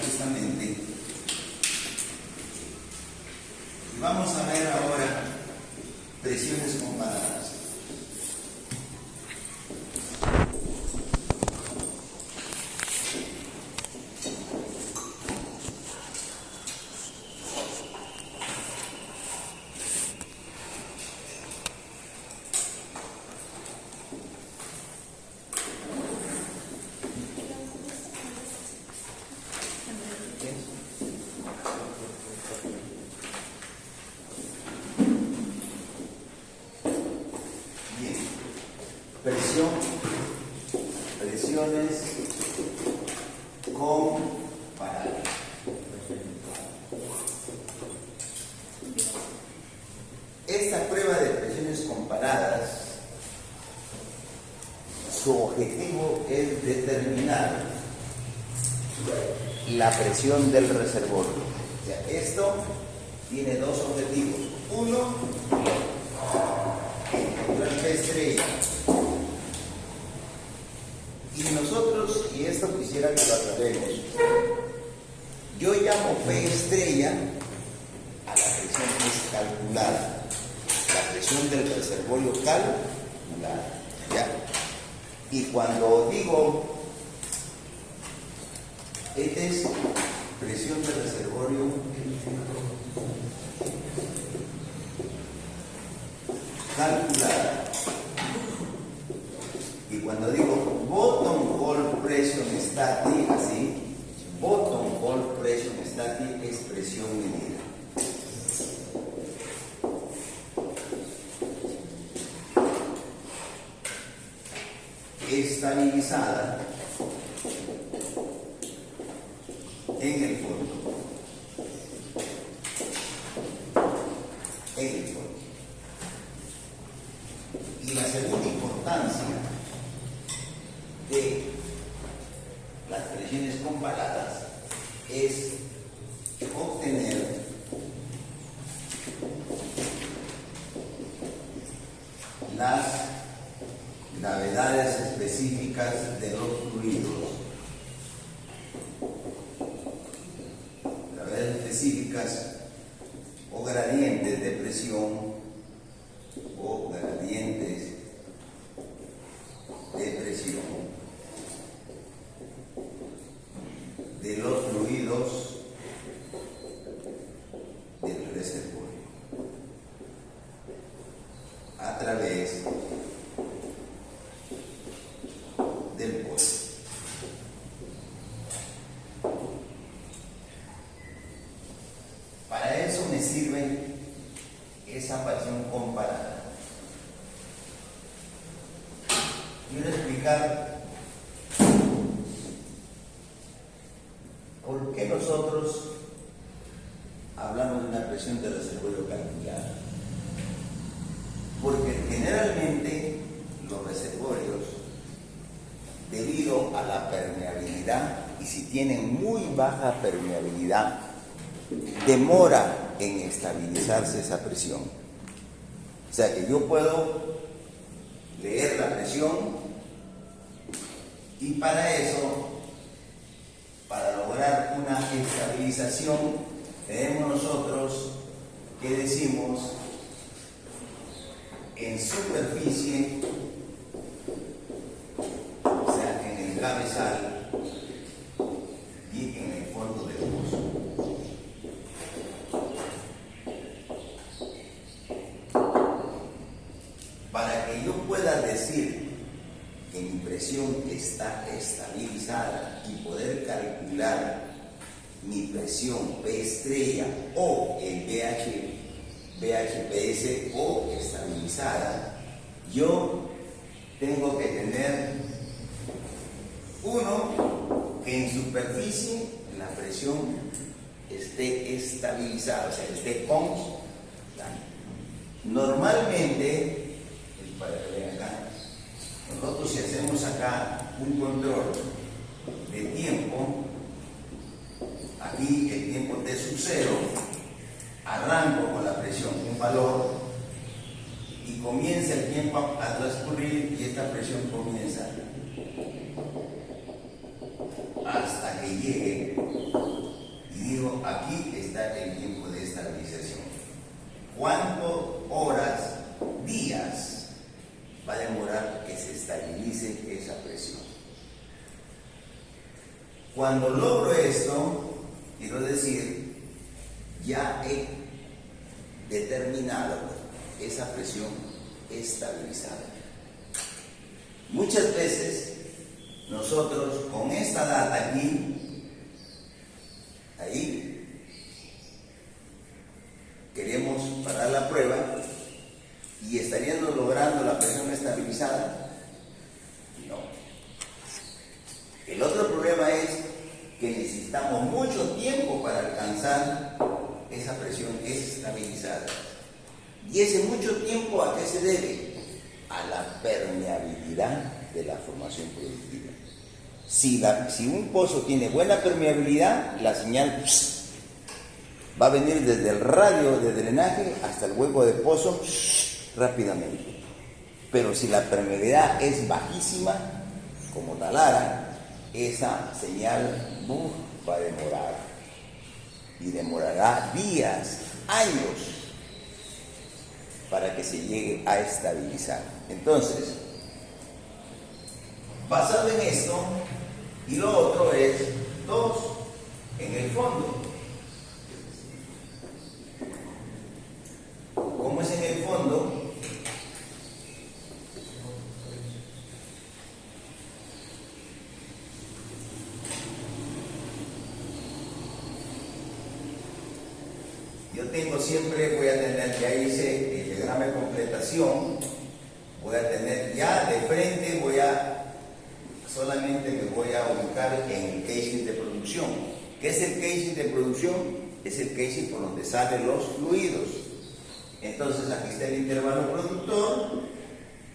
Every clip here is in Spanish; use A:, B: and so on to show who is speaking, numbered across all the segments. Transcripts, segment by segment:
A: justamente. Y vamos a ver ahora presiones comparadas. Presiones comparadas. Esta prueba de presiones comparadas, su objetivo es determinar la presión del reservorio. O sea, esto tiene dos objetivos. Uno, encontrar P estrella. Y nosotros, y esto quisiera que lo aclaremos, yo llamo P estrella a la presión que es calculada, la presión del reservorio calculada, ¿ya? Y cuando digo, esta es presión del reservorio calculada, y cuando digo bottom hole pressure static, así, bottom hole pressure static es presión medida. Estabilizada en el fondo. En el fondo. Y la segunda importancia de las presiones comparadas es obtener las gravedades específicas de los fluidos. Gravedades específicas o gradientes de presión o gradientes de presión de los fluidos del reservorio a través del polo. Para eso me sirve esa presión comparada. Quiero explicar por qué nosotros hablamos de una presión de reservorio calculada. Porque generalmente los reservorios, debido a la permeabilidad, y si tienen muy baja permeabilidad, demora en estabilizarse esa presión. O sea que yo puedo leer la presión y para eso, para lograr una estabilización, tenemos nosotros que decimos en superficie, o sea, en el cabezal y en el fondo del pozo. Para que yo pueda decir que mi presión está estabilizada y poder calcular mi presión P estrella o el BHPS o estabilizada, yo tengo que tener uno, que en superficie la presión esté estabilizada, o sea, esté constante. Normalmente, para que vean acá, nosotros si hacemos acá un control de tiempo, aquí el tiempo T sub 0, arranco con la presión, un valor, y comienza el tiempo a transcurrir y esta presión comienza hasta que llegue digo, aquí está el tiempo de estabilización. ¿Cuántas horas, días va a demorar que se estabilice esa presión? Cuando logro esto, quiero decir, ya he determinado esa presión estabilizada. Muchas veces nosotros con esta data aquí, ahí, queremos parar la prueba y estaríamos logrando la presión estabilizada. No. El otro problema es que necesitamos mucho tiempo para alcanzar esa presión estabilizada. ¿Y ese mucho tiempo a qué se debe? A la permeabilidad de la formación productiva. Si un pozo tiene buena permeabilidad, la señal va a venir desde el radio de drenaje hasta el hueco de pozo rápidamente. Pero si la permeabilidad es bajísima, como talara, esa señal va a demorar. Y demorará días, años, para que se llegue a estabilizar. Entonces, basado en esto, y lo otro es, dos, en el fondo. ¿Cómo es en el fondo? Yo tengo siempre, voy a tener, ya hice el diagrama de completación, voy a tener ya de frente, solamente me voy a ubicar en el casing de producción. ¿Qué es el casing de producción? Es el casing por donde salen los fluidos. Entonces aquí está el intervalo productor,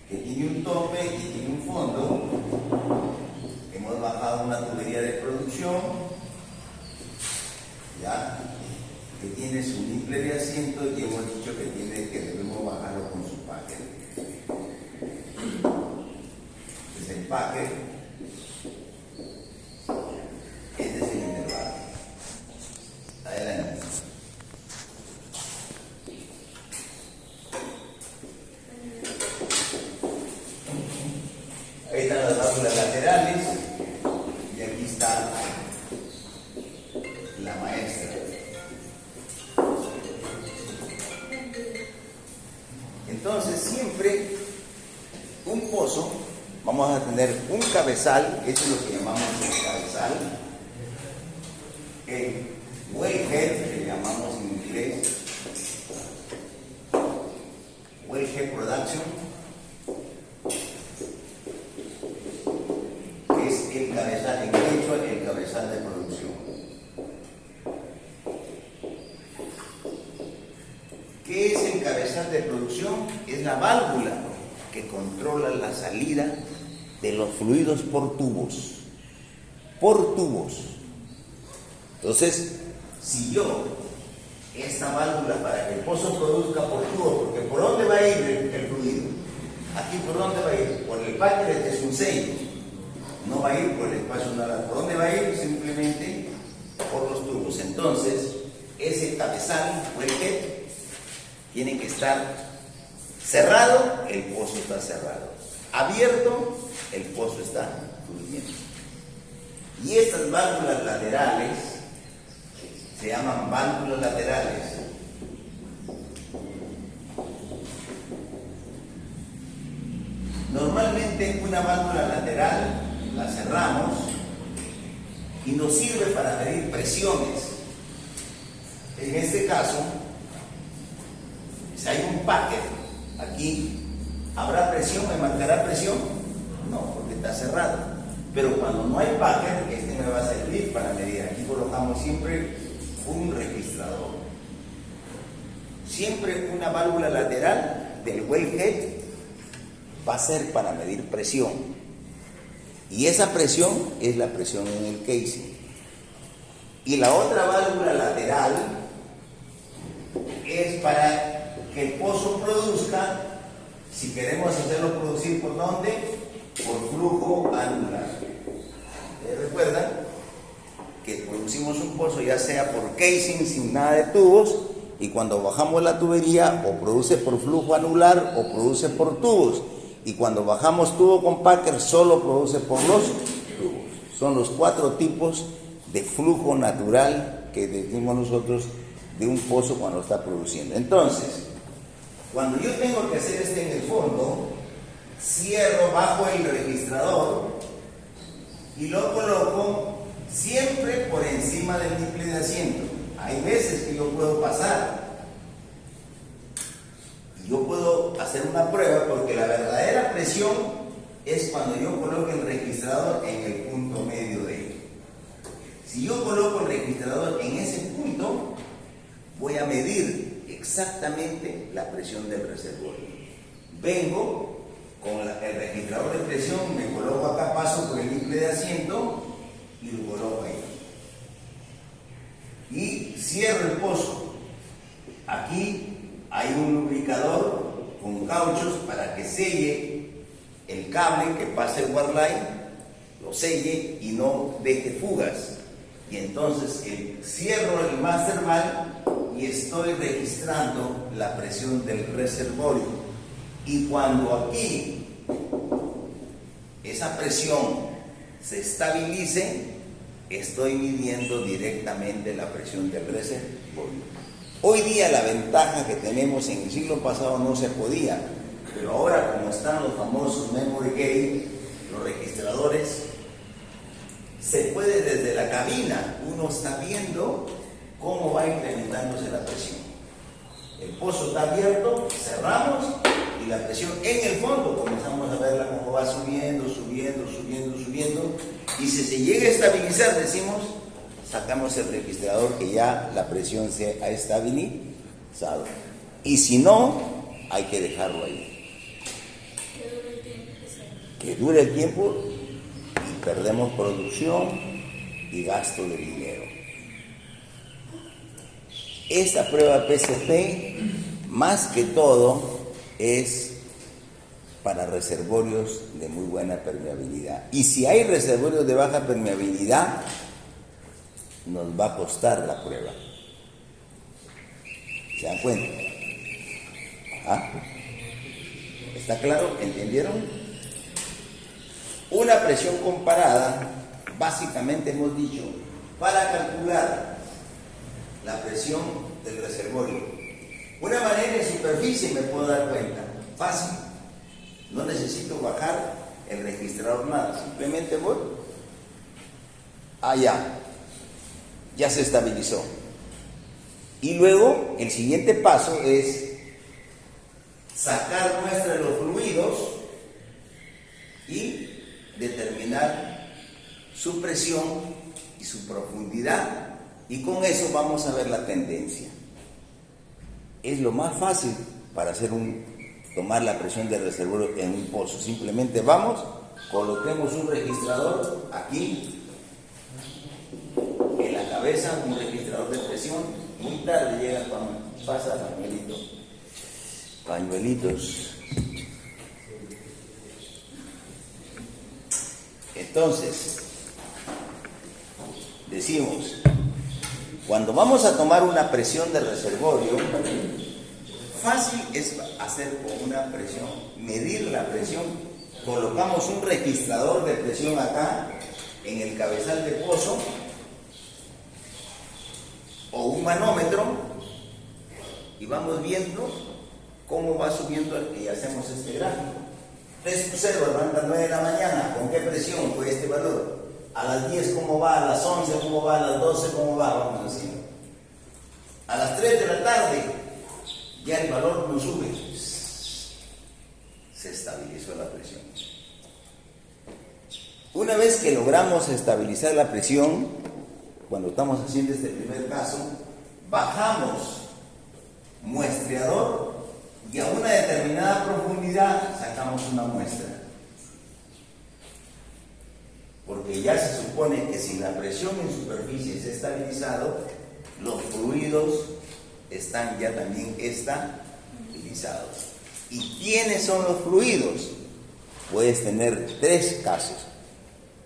A: que tiene un tope y tiene un fondo. Hemos bajado una tubería de producción, ya, que tiene su nimble de asiento y hemos dicho que debemos bajarlo con su packer. Es el packer. Este es el intervalo. Adelante. Ahí están las válvulas laterales y aquí está la maestra. Entonces siempre un pozo, vamos a tener un cabezal, eso es lo que llamamos el cabezal, el wellhead, que llamamos en inglés, wellhead production, que es el cabezal, en quechua, el cabezal de producción. ¿Qué es el cabezal de producción? Es la válvula que controla la salida de los fluidos por tubos. Por tubos. Entonces, si yo, esta válvula para que el pozo produzca por tubos, porque ¿por dónde va a ir el fluido? Aquí, ¿por dónde va a ir? Por el packer de un sello. No va a ir por el espacio nada. ¿Por dónde va a ir? Simplemente por los tubos. Entonces, ese cabezal o el head tiene que estar cerrado, el pozo está cerrado. Abierto, el pozo está fluyendo. Y estas válvulas laterales se llaman válvulas laterales. Normalmente una válvula lateral la cerramos y nos sirve para medir presiones. En este caso, si hay un packer aquí, ¿habrá presión? ¿Me marcará presión? No, porque está cerrado. Pero cuando no hay packer, este me va a servir para medir. Aquí colocamos siempre un registrador. Siempre una válvula lateral del wellhead va a ser para medir presión. Y esa presión es la presión en el casing. Y la otra válvula lateral es para que el pozo produzca, si queremos hacerlo producir ¿por dónde? Por flujo anular. ¿Recuerdan? Que por producimos un pozo, ya sea por casing sin nada de tubos, y cuando bajamos la tubería o produce por flujo anular o produce por tubos, y cuando bajamos tubo con Packer solo produce por los tubos. Son los 4 tipos de flujo natural que decimos nosotros de un pozo cuando está produciendo. Entonces, cuando yo tengo que hacer en el fondo, cierro bajo el registrador y lo coloco siempre por encima del niple de asiento. Hay veces que yo puedo pasar y yo puedo hacer una prueba, porque la verdadera presión es cuando yo coloco el registrador en el punto medio de él. Si yo coloco el registrador en ese punto, voy a medir exactamente la presión del reservorio. Vengo con el registrador de presión, me coloco acá, paso por el niple de asiento y lo coloco ahí. Y cierro el pozo. Aquí hay un lubricador con cauchos para que selle el cable que pase el waterline, lo selle y no deje fugas. Y entonces cierro el master valve y estoy registrando la presión del reservorio. Y cuando aquí esa presión se estabilice, estoy midiendo directamente la presión del reservorio. Hoy día la ventaja que tenemos, en el siglo pasado no se podía, pero ahora como están los famosos memory gauge, los registradores, se puede desde la cabina, uno está viendo cómo va incrementándose la presión. El pozo está abierto, cerramos y la presión en el fondo comenzamos a verla cómo va subiendo, subiendo, subiendo, subiendo, y si se llega a estabilizar, decimos, sacamos el registrador que ya la presión se ha estabilizado, y si no, hay que dejarlo ahí. Que dure el tiempo y perdemos producción y gasto de dinero. Esta prueba PCP, más que todo, es para reservorios de muy buena permeabilidad. Y si hay reservorios de baja permeabilidad, nos va a costar la prueba. ¿Se dan cuenta? ¿Ah? ¿Está claro? ¿Entendieron? Una presión comparada, básicamente hemos dicho, para calcular la presión del reservorio. Una manera en superficie me puedo dar cuenta, fácil. No necesito bajar el registrador nada, simplemente voy allá, ya se estabilizó. Y luego el siguiente paso es sacar muestra de los fluidos y determinar su presión y su profundidad, y con eso vamos a ver la tendencia. Es lo más fácil para tomar la presión del reservorio en un pozo. Simplemente vamos, coloquemos un registrador aquí en la cabeza, un registrador de presión. Muy tarde llega cuando pasa pañuelitos. Entonces, decimos, cuando vamos a tomar una presión de reservorio, fácil es hacer con una presión, medir la presión. Colocamos un registrador de presión acá en el cabezal de pozo o un manómetro y vamos viendo cómo va subiendo y hacemos este gráfico. 3.0 levanta 9 de la mañana, ¿con qué presión fue este valor? A las 10 cómo va, a las 11 cómo va, a las 12 cómo va, vamos haciendo. A las 3 de la tarde ya el valor no sube, se estabilizó la presión. Una vez que logramos estabilizar la presión, cuando estamos haciendo este primer caso, bajamos muestreador y a una determinada profundidad sacamos una muestra. Porque ya se supone que si la presión en superficie se ha estabilizado, los fluidos están ya también estabilizados. ¿Y quiénes son los fluidos? Puedes tener 3 casos.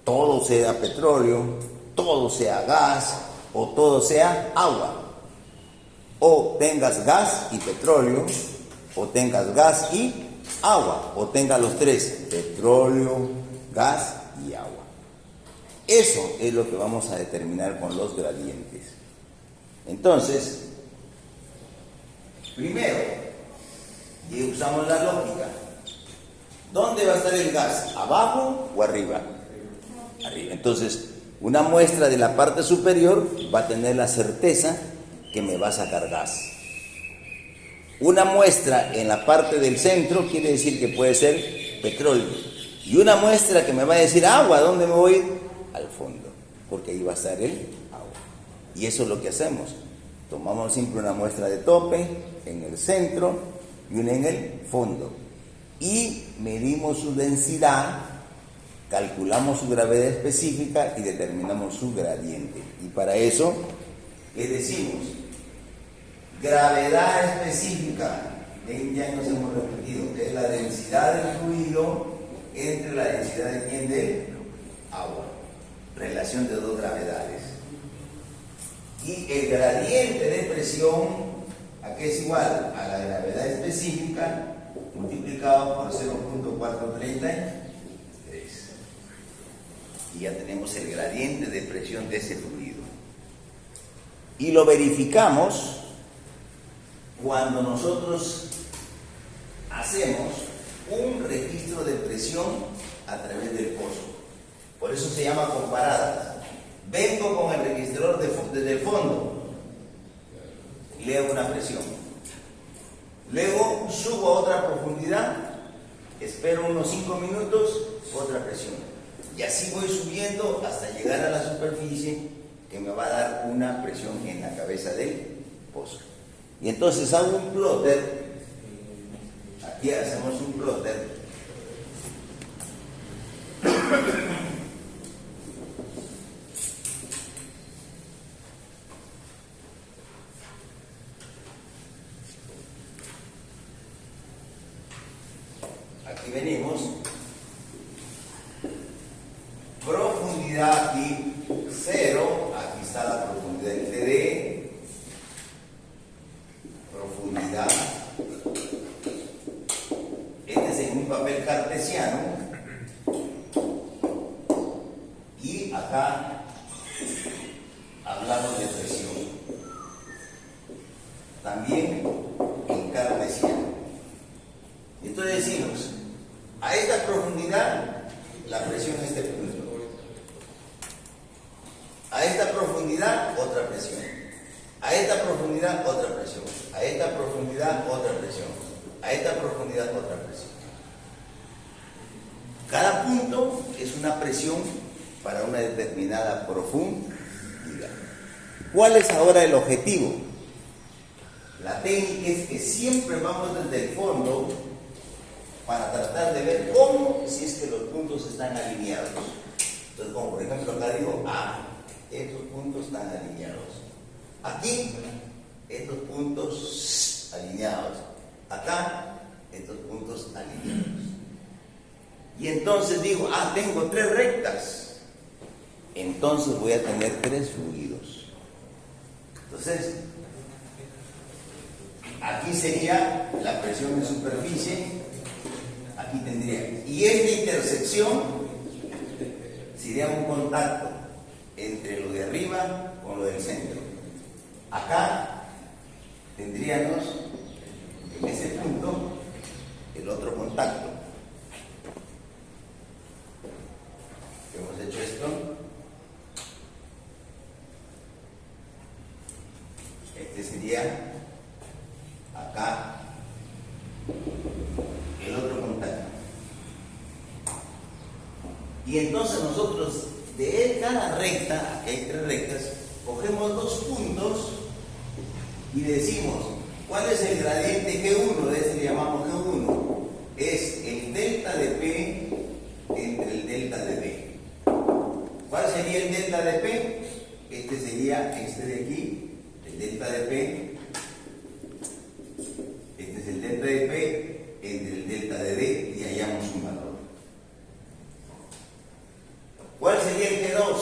A: Todo sea petróleo, todo sea gas, o todo sea agua. O tengas gas y petróleo, o tengas gas y agua, o tengas los tres, petróleo, gas y agua. Eso es lo que vamos a determinar con los gradientes. Entonces, primero, y usamos la lógica. ¿Dónde va a estar el gas? ¿Abajo o arriba? Arriba. Entonces, una muestra de la parte superior va a tener la certeza que me va a sacar gas. Una muestra en la parte del centro quiere decir que puede ser petróleo. Y una muestra que me va a decir agua, ¿dónde me voy? Al fondo, porque ahí va a estar el agua. Y eso es lo que hacemos. Tomamos siempre una muestra de tope en el centro y una en el fondo. Y medimos su densidad, calculamos su gravedad específica y determinamos su gradiente. Y para eso, ¿qué decimos? Gravedad específica, ya nos hemos repetido, que es la densidad del fluido entre la densidad de quién, del agua. Relación de dos gravedades. Y el gradiente de presión, ¿a qué es igual? A la gravedad específica multiplicado por 0.433. Y ya tenemos el gradiente de presión de ese fluido. Y lo verificamos cuando nosotros hacemos un registro de presión a través del pozo. Por eso se llama comparadas. Vengo con el registrador desde el fondo, leo una presión. Luego subo a otra profundidad, espero unos 5 minutos, otra presión. Y así voy subiendo hasta llegar a la superficie, que me va a dar una presión en la cabeza del pozo. Y entonces hago un plotter. Aquí hacemos un plotter. Aquí venimos. Profundidad aquí 0. Aquí está la profundidad del TD. Profundidad. Este es en un papel cartesiano. Y acá hablamos de presión. También en cartesiano. Entonces decimos, a esta profundidad la presión es este punto. A esta profundidad otra presión. A esta profundidad otra presión. A esta profundidad otra presión. A esta profundidad otra presión. Cada punto es una presión para una determinada profundidad. ¿Cuál es ahora el objetivo? La técnica es que siempre vamos desde el fondo para tratar de ver cómo, si es que los puntos están alineados. Entonces, como por ejemplo acá digo, estos puntos están alineados. Aquí, estos puntos alineados. Acá, estos puntos alineados. Y entonces digo, tengo 3 rectas. Entonces voy a tener 3 fluidos. Entonces, aquí sería la presión en superficie. Aquí tendría. Y esta intersección sería un contacto entre lo de arriba con lo del centro. Acá tendríamos en ese punto el otro contacto. Hemos hecho esto. Este sería acá el otro contacto. Y entonces nosotros de cada recta, aquí hay 3 rectas, cogemos 2 puntos y decimos, ¿cuál es el gradiente G1? De este le llamamos G1. Es el delta de P entre el delta de B. ¿Cuál sería el delta de P? Este sería este de aquí, el delta de P. Este es el delta de P entre el delta de D y hallamos un valor. ¿Cuál sería el G2?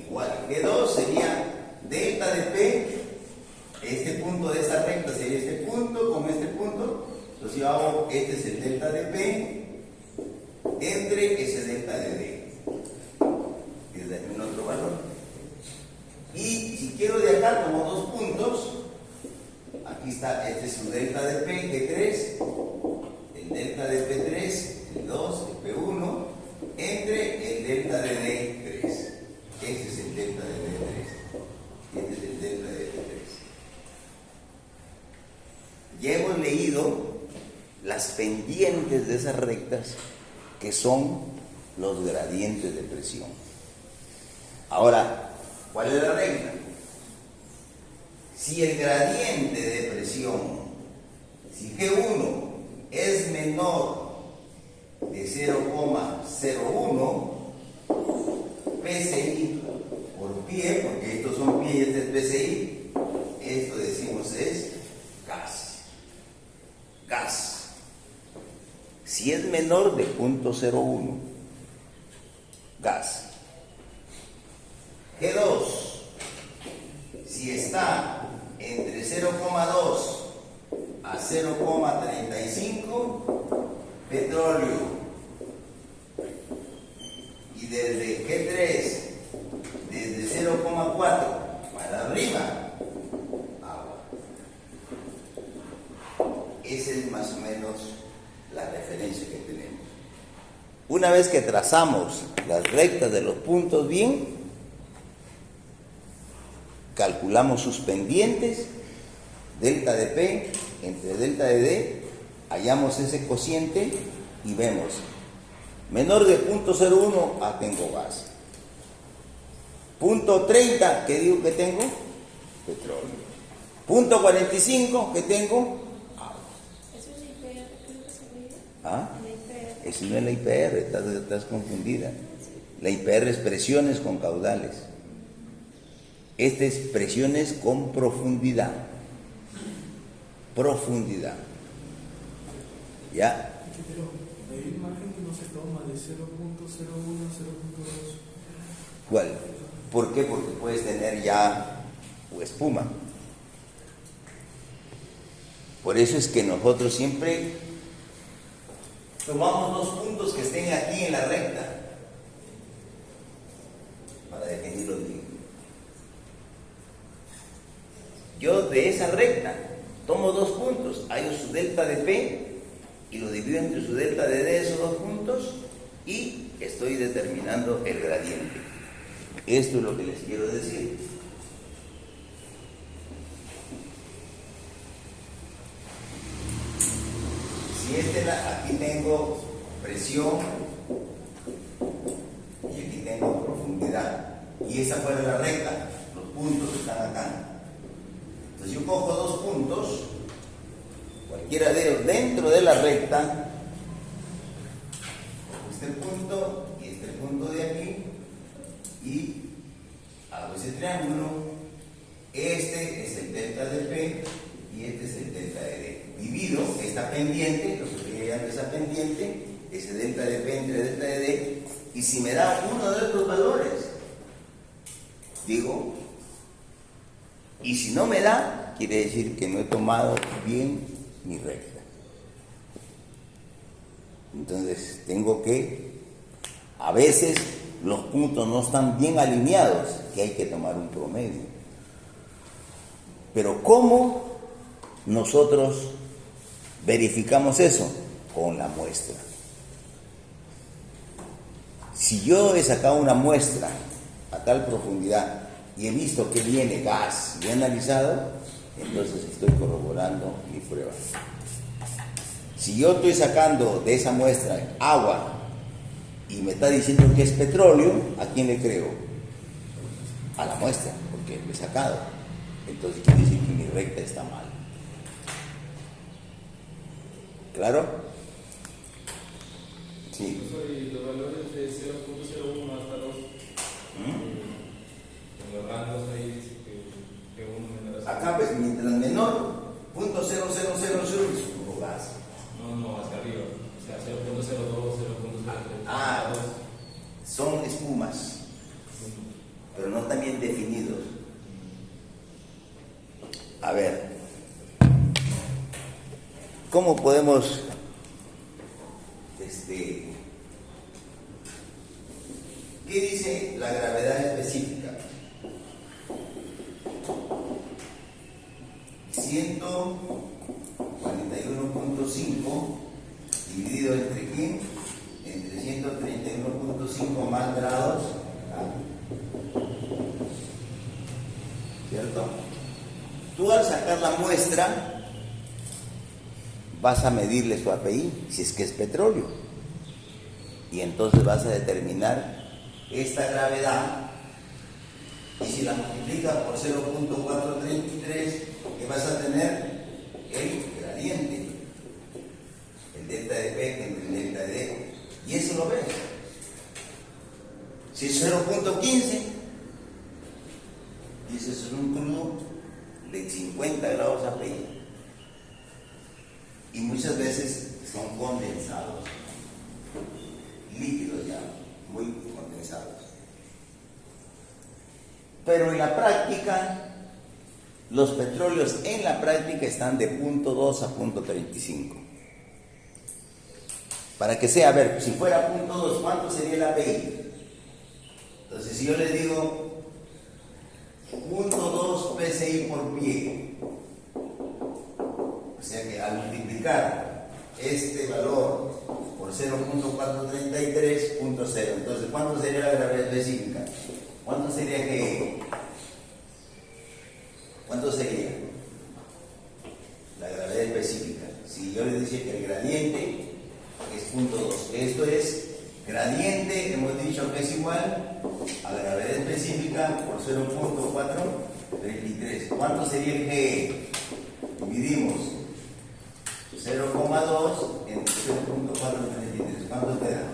A: Igual, G2 punto de esta recta sería este punto con este punto. Entonces yo hago, este es el delta de P entre ese delta de D. Y determino otro valor. Y si quiero de acá, tomo dos puntos. Aquí está, este es su delta de P, G3, el delta de P3, el 2, el P1, entre el delta de D3. Este es el delta de D3. Este es el delta de D3. Ya hemos leído las pendientes de esas rectas, que son los gradientes de presión. Ahora, ¿cuál es la regla? Si el gradiente de presión, si G1 es menor de 0,01 PSI por pie, porque estos son pie y este es PSI, esto decimos es gas. Gas. Si es menor de 0,01, gas. G2, si está entre 0,2 a 0,35, petróleo. Y desde G3, desde 0,4 para arriba, agua. Esa es más o menos la referencia que tenemos. Una vez que trazamos las rectas de los puntos bien, calculamos sus pendientes, delta de P entre delta de D, hallamos ese cociente y vemos, menor de 0,01, tengo gas. 0,30, ¿qué digo que tengo? Petróleo. 0,45, ¿qué tengo?
B: ¿Eso es la IPR? Creo que se veía.
A: ¿Ah?
B: La IPR.
A: Eso no es la IPR, estás confundida. La IPR es presiones con caudales. Esta es presiones con profundidad. Profundidad. ¿Ya?
C: Pero hay un margen que no se toma de 0,01 a 0,2.
A: ¿Cuál? ¿Por qué? Porque puedes tener ya espuma. Por eso es que nosotros siempre tomamos dos puntos que estén aquí en la recta para definirlos bien. Yo de esa recta tomo dos puntos, hallo su delta de P y lo divido entre su delta de D, esos dos puntos, y estoy determinando el gradiente. Esto es lo que les quiero decir. Si aquí tengo presión y aquí tengo profundidad, y esa fuera la recta, los puntos están acá. Entonces yo cojo dos puntos, cualquiera de ellos dentro de la recta, este punto y este punto de aquí, y hago ese triángulo. Este es el delta de P y este es el delta de D. Divido esta pendiente, lo que estoy llamando esa pendiente, ese delta de P entre delta de D, y si me da uno de estos valores, digo, y si no me da, quiere decir que no he tomado bien mi recta. Entonces tengo que, a veces los puntos no están bien alineados, que hay que tomar un promedio. Pero ¿cómo nosotros verificamos eso? Con la muestra. Si yo he sacado una muestra a tal profundidad y he visto que viene gas y he analizado, entonces estoy corroborando mi prueba. Si yo estoy sacando de esa muestra agua y me está diciendo que es petróleo, ¿a quién le creo? A la muestra, porque lo he sacado. Entonces quiere decir que mi recta está mal. ¿Claro? Sí.
D: Y los valores de 0.01 hasta 2. En los rangos ahí dice que uno menor a
A: Acá pues mientras menor, .00000 es puro gas.
D: No, hacia arriba. O sea, 0.02, 0.03.
A: Son espumas, pero no están bien definidos. A ver, ¿cómo podemos ¿qué dice la gravedad específica? 141.5 dividido entre ¿quién? Entre 131.5 más grados, ¿cierto? Tú al sacar la muestra vas a medirle su API, si es que es petróleo, y entonces vas a determinar esta gravedad, y si la multiplicas por 0.433, ¿qué vas a tener? El gradiente, el delta de P entre el delta de D, y eso lo ves. Si es 0.15, dices es un crudo de 50 grados API, y muchas veces son condensados, líquidos ya, muy condensados. Pero en la práctica, los petróleos en la práctica están de 0.2 a 0.35. Para que sea, a ver, si fuera 0.2, ¿cuánto sería el API? Entonces, si yo le digo 0.2 PSI por pie, o sea que al multiplicar este valor por 0.433, 0.0, entonces, ¿cuánto sería la gravedad específica? ¿Cuánto sería que? ¿Cuánto sería la gravedad específica? Si yo le decía que el gradiente es 0.2, esto es gradiente, hemos dicho que es igual a la gravedad específica por 0.433. ¿Cuánto sería el G? Dividimos 0,2 entre 0.433. ¿Cuánto queda?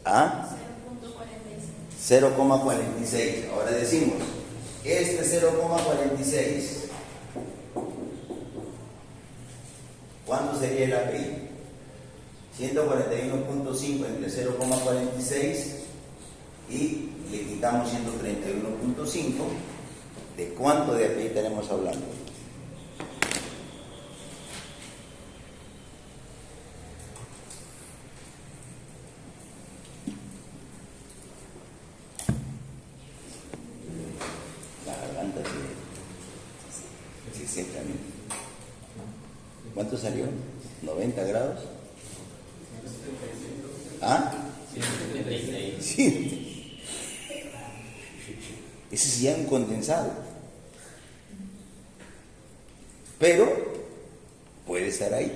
A: ¿Ah? 0,46. Ahora decimos, este 0,46, ¿cuánto sería el API? 141.5 entre 0,46 y le quitamos 131.5. ¿De cuánto de API tenemos hablando? ¿Cuánto salió? ¿90 grados? ¿Ah? 136. Sí. Ese es ya un condensado. Pero puede estar ahí.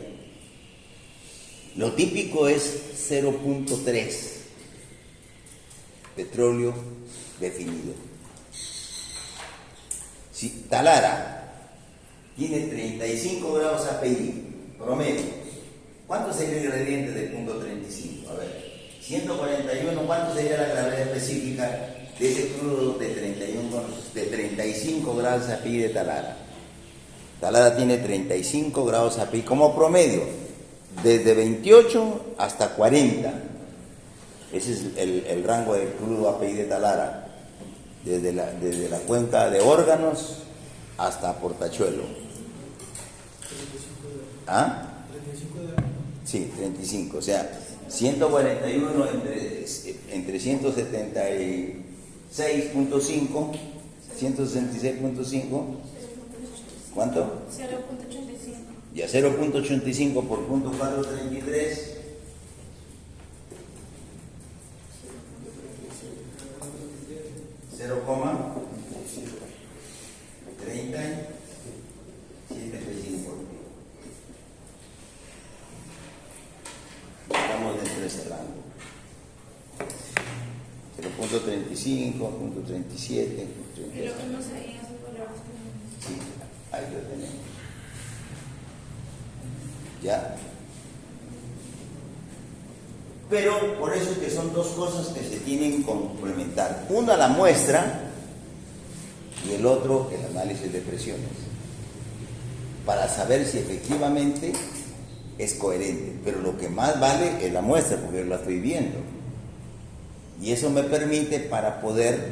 A: Lo típico es 0.3 petróleo definido. Si Talara tiene 35 grados API promedio, ¿cuánto sería el gradiente del punto 35? A ver, 141, ¿cuánto sería la gravedad específica de ese crudo de 35 grados API de Talara? Talara tiene 35 grados API como promedio, desde 28 hasta 40. Ese es el rango del crudo API de Talara, desde la cuenca de Órganos hasta Portachuelo. ¿Ah?
C: 35 de
A: Sí, 35, o sea, 141 entre 176.5, 166.5, ¿cuánto?
B: 0.85.
A: Ya 0.85 por 0.433, 0,3735. Estamos dentro de ese rango. 0.35, 0.37, 0.37.
B: Pero que no sabía esos valores.
A: Sí, ahí lo tenemos. ¿Ya? Pero por eso es que son dos cosas que se tienen que complementar. Una, la muestra, y el otro, el análisis de presiones. Para saber si efectivamente es coherente. Pero lo que más vale es la muestra, porque yo la estoy viendo. Y eso me permite para poder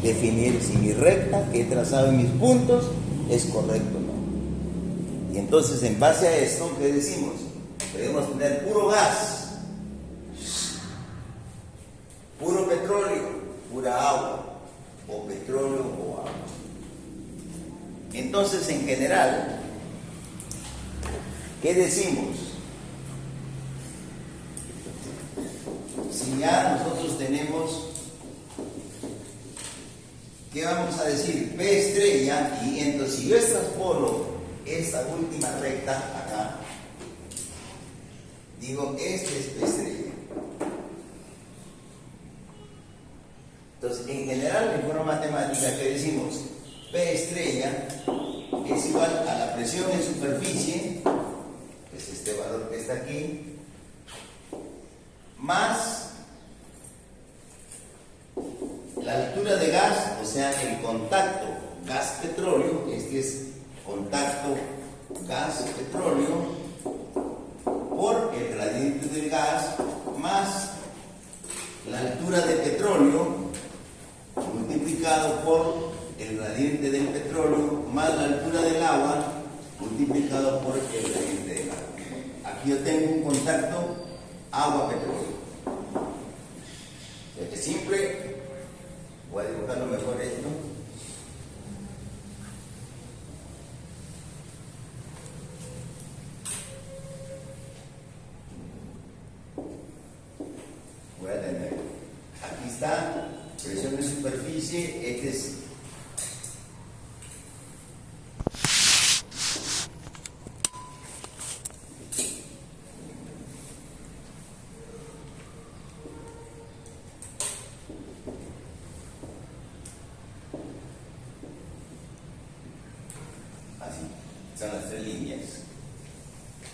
A: definir si mi recta que he trazado en mis puntos es correcto o no. Y entonces, en base a esto, ¿qué decimos? Podemos tener puro gas, puro petróleo, pura agua, o petróleo o agua. Entonces, en general, ¿qué decimos? Si ya nosotros tenemos, ¿qué vamos a decir? P estrella, y entonces si yo transpolo esta última recta acá, digo, este es P estrella. Entonces, en general, en forma matemática, ¿qué decimos? P estrella es igual a la presión en superficie, que es este valor que está aquí, más la altura de gas, o sea, el contacto gas-petróleo, este es contacto gas-petróleo, por el gradiente del gas, más la altura de petróleo, multiplicado por el gradiente del petróleo, más la altura del agua, multiplicado por el gradiente del agua. Aquí yo tengo un contacto agua-petróleo. Desde siempre, voy a dibujarlo mejor esto. Voy a tener, aquí está, presión de superficie, este es así, son las tres líneas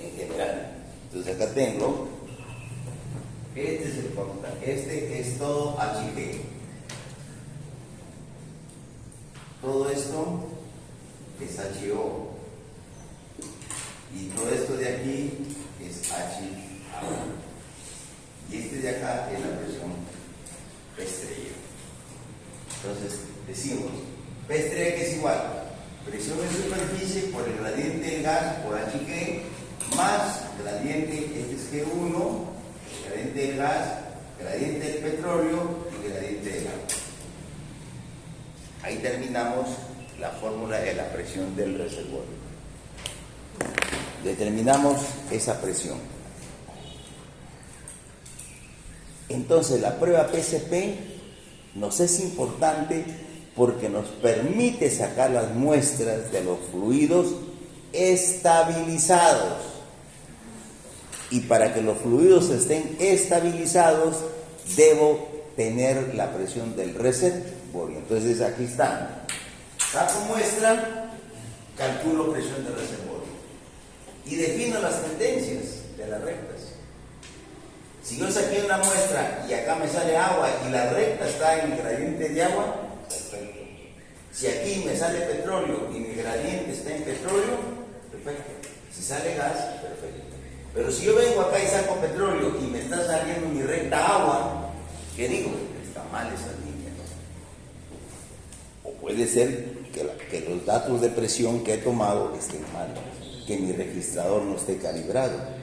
A: en general. Entonces acá tengo, este es el contacto, este es todo HG. Todo esto es HO. Y todo esto de aquí es HA. Y este de acá es la presión P estrella. Entonces decimos, P estrella que es igual, presión en superficie por el gradiente del gas por HG, más gradiente, este es G1, gradiente del gas, gradiente del petróleo y gradiente del agua. Ahí terminamos la fórmula de la presión del reservorio. Determinamos esa presión. Entonces, la prueba PSP nos es importante porque nos permite sacar las muestras de los fluidos estabilizados. Y para que los fluidos estén estabilizados, debo tener la presión del reservorio. Entonces, aquí está. Saco muestra, calculo presión del reservorio. Y defino las tendencias de las rectas. Si yo saqué una muestra y acá me sale agua y la recta está en el gradiente de agua, perfecto. Si aquí me sale petróleo y mi gradiente está en petróleo, perfecto. Si sale gas, perfecto. Pero si yo vengo acá y saco petróleo y me está saliendo mi recta agua, ¿qué digo? Está mal esa línea, ¿no? O puede ser que los datos de presión que he tomado estén mal, que mi registrador no esté calibrado.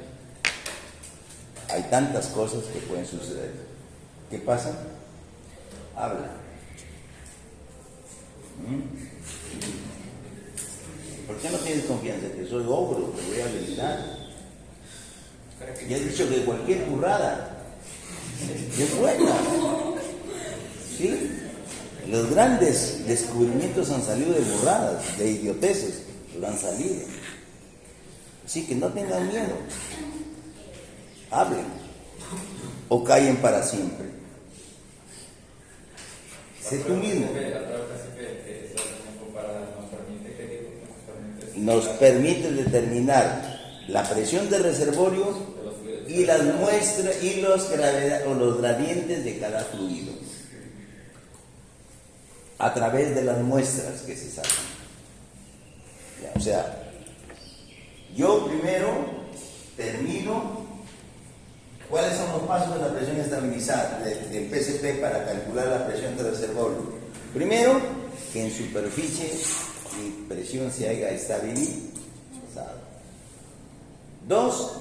A: Hay tantas cosas que pueden suceder. ¿Qué pasa? Habla. ¿Por qué no tienes confianza? Que soy ogro, te voy a habilitar. Y has dicho que cualquier burrada es buena. ¿Sí? Los grandes descubrimientos han salido de burradas, de idioteces, pero han salido. Así que no tengan miedo. Hablen o callen para siempre. Sé tú mismo. Nos permite determinar la presión del reservorio y las muestras y los gradientes de cada fluido a través de las muestras que se sacan. Ya, o sea, yo primero termino cuáles son los pasos de la presión estabilizada del PSP para calcular la presión del reservorio. Primero, que en superficie mi presión se haya estabilizado. 2,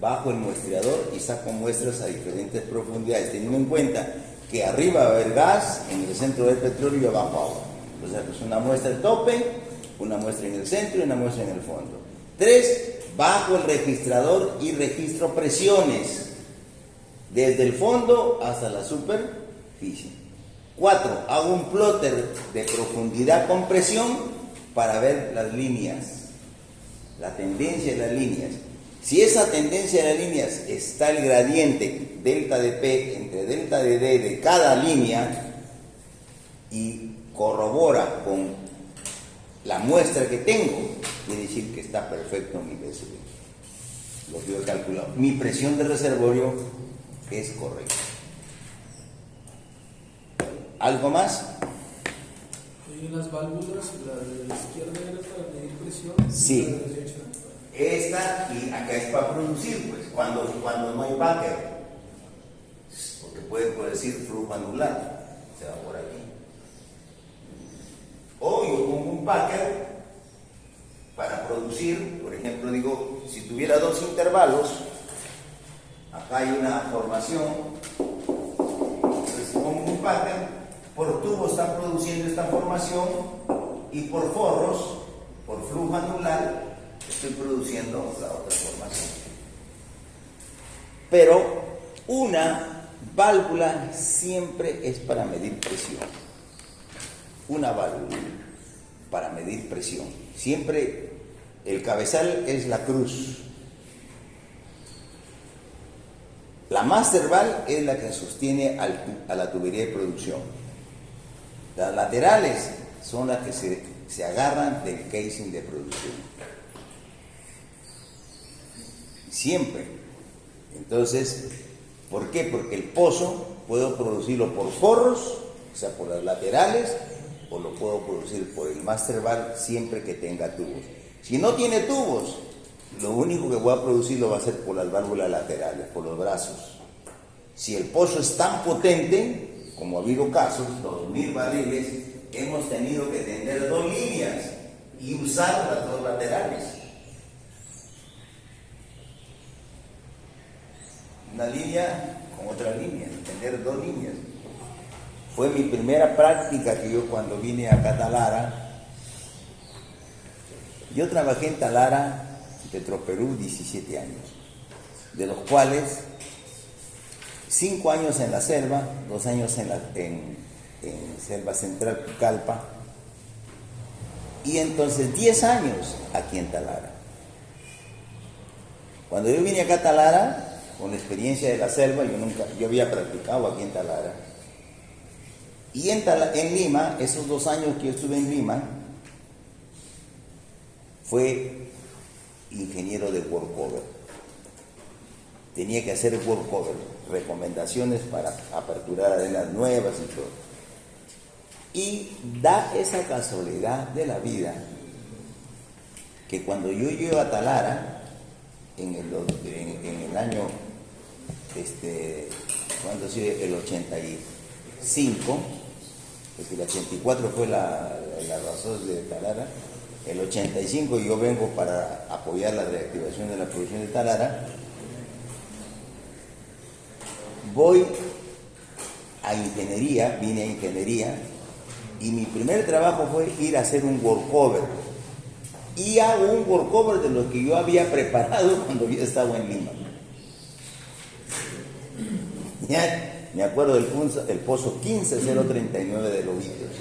A: bajo el muestreador y saco muestras a diferentes profundidades, teniendo en cuenta que arriba va a haber gas, en el centro del petróleo y abajo agua. O sea, pues una muestra al tope, una muestra en el centro y una muestra en el fondo. 3, bajo el registrador y registro presiones, desde el fondo hasta la superficie. 4, hago un plotter de profundidad con presión para ver las líneas, la tendencia de las líneas. Si esa tendencia de las líneas está el gradiente delta de P entre delta de D de cada línea y corrobora con la muestra que tengo, quiere decir que está perfecto mi PSV. Lo que yo he calculado. Mi presión de reservorio es correcta. ¿Algo más?
C: Y las válvulas, la de la izquierda era para medir presión.
A: Sí.
C: Y la de la derecha.
A: Esta y acá es para producir, pues, cuando no hay backer, porque puede decir flujo anular, se va por aquí. O yo pongo un backer para producir, por ejemplo, digo, si tuviera 2 intervalos, acá hay una formación, entonces pongo un backer, por tubo está produciendo esta formación y por forros, por flujo anular, estoy produciendo la otra formación. Pero una válvula siempre es para medir presión. Una válvula para medir presión. Siempre el cabezal es la cruz. La master valve es la que sostiene a la tubería de producción. Las laterales son las que se agarran del casing de producción. Siempre. Entonces, ¿por qué? Porque el pozo puedo producirlo por forros, o sea, por las laterales, o lo puedo producir por el master valve siempre que tenga tubos. Si no tiene tubos, lo único que voy a producir lo va a hacer por las válvulas laterales, por los brazos. Si el pozo es tan potente, como ha habido casos, 2000 barriles, hemos tenido que tender 2 líneas y usar las 2 laterales. Una línea con otra línea, tender 2 líneas. Fue mi primera práctica que yo cuando vine a Talara. Yo trabajé en Talara, Petroperú, 17 años, de los cuales 5 años en la selva, 2 años en Selva Central, Pucallpa, y entonces 10 años aquí en Talara. Cuando yo vine acá a Talara, con la experiencia de la selva, yo había practicado aquí en Talara. Y en Lima, esos 2 años que yo estuve en Lima, fue ingeniero de workover. Tenía que hacer workover, recomendaciones para aperturar arenas nuevas y todo. Y da esa casualidad de la vida que cuando yo llego a Talara, en el año, cuando ha sido el 85, porque el 84 fue la razón de Talara, el 85 yo vengo para apoyar la reactivación de la producción de Talara, voy a ingeniería, vine a ingeniería, y mi primer trabajo fue ir a hacer un workover. Y hago un workover de lo que yo había preparado cuando yo estaba en Lima. Ya, me acuerdo del pozo 15039 de Lobitos.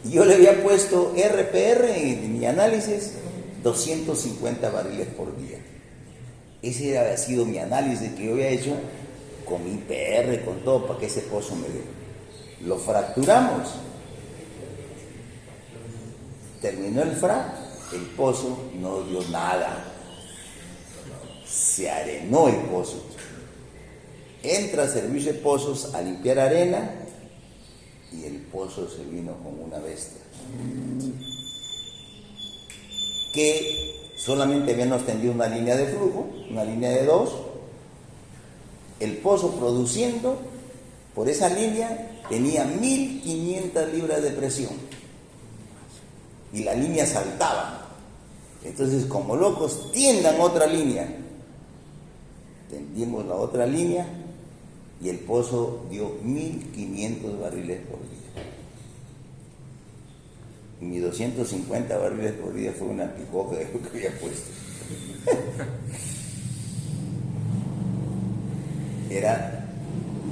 A: Y yo le había puesto RPR en mi análisis 250 barriles por día. Ese había sido mi análisis que yo había hecho con mi IPR, con todo, para que ese pozo me dé. Lo fracturamos. Terminó el frac, el pozo no dio nada. Se arenó el pozo. Entra a servicio de pozos a limpiar arena y el pozo se vino como una bestia. Que solamente habíamos tendido una línea de flujo, una línea de 2, el pozo produciendo Por esa línea tenía 1500 libras de presión. Y la línea saltaba. Entonces, como locos, tiendan otra línea. Tendimos la otra línea y el pozo dio 1500 barriles por día. Y mis 250 barriles por día fue una picoca de lo que había puesto.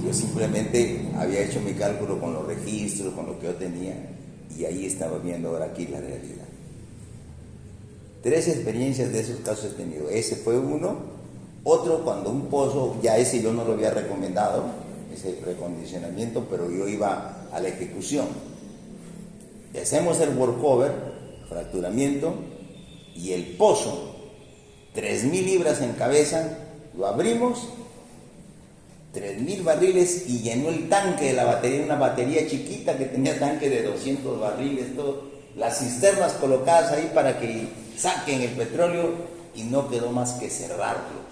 A: Yo simplemente había hecho mi cálculo con los registros, con lo que yo tenía, y ahí estaba viendo ahora aquí la realidad. 3 experiencias de esos casos he tenido. Ese fue uno. Otro, cuando un pozo, ya ese yo no lo había recomendado, ese recondicionamiento, pero yo iba a la ejecución. Y hacemos el workover, fracturamiento, y el pozo, 3000 libras en cabeza, lo abrimos, 3000 barriles, y llenó el tanque de la batería, una batería chiquita que tenía tanque de 200 barriles, todo, las cisternas colocadas ahí para que saquen el petróleo, y no quedó más que cerrarlo.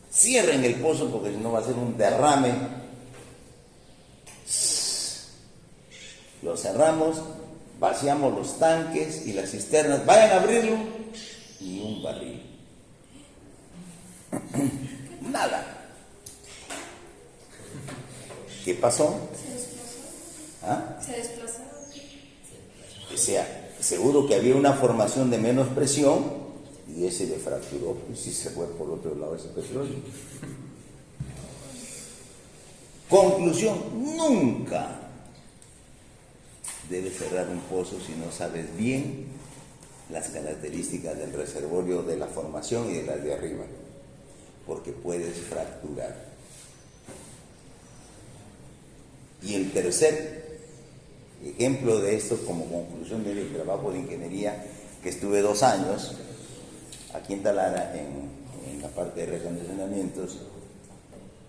A: Cierren el pozo porque si no va a ser un derrame. Lo cerramos, vaciamos los tanques y las cisternas, vayan a abrirlo, y un barril. Nada. ¿Qué pasó?
B: ¿Se desplazó?
A: ¿Ah?
B: ¿Se desplazó?
A: O sea, seguro que había una formación de menos presión y ese le fracturó, pues si se fue por otro lado ese petróleo. Conclusión, nunca debes cerrar un pozo si no sabes bien las características del reservorio, de la formación y de las de arriba, porque puedes fracturar. Y el tercer ejemplo de esto, como conclusión de mi trabajo de ingeniería, que estuve 2 años aquí en Talara, en la parte de recondicionamientos,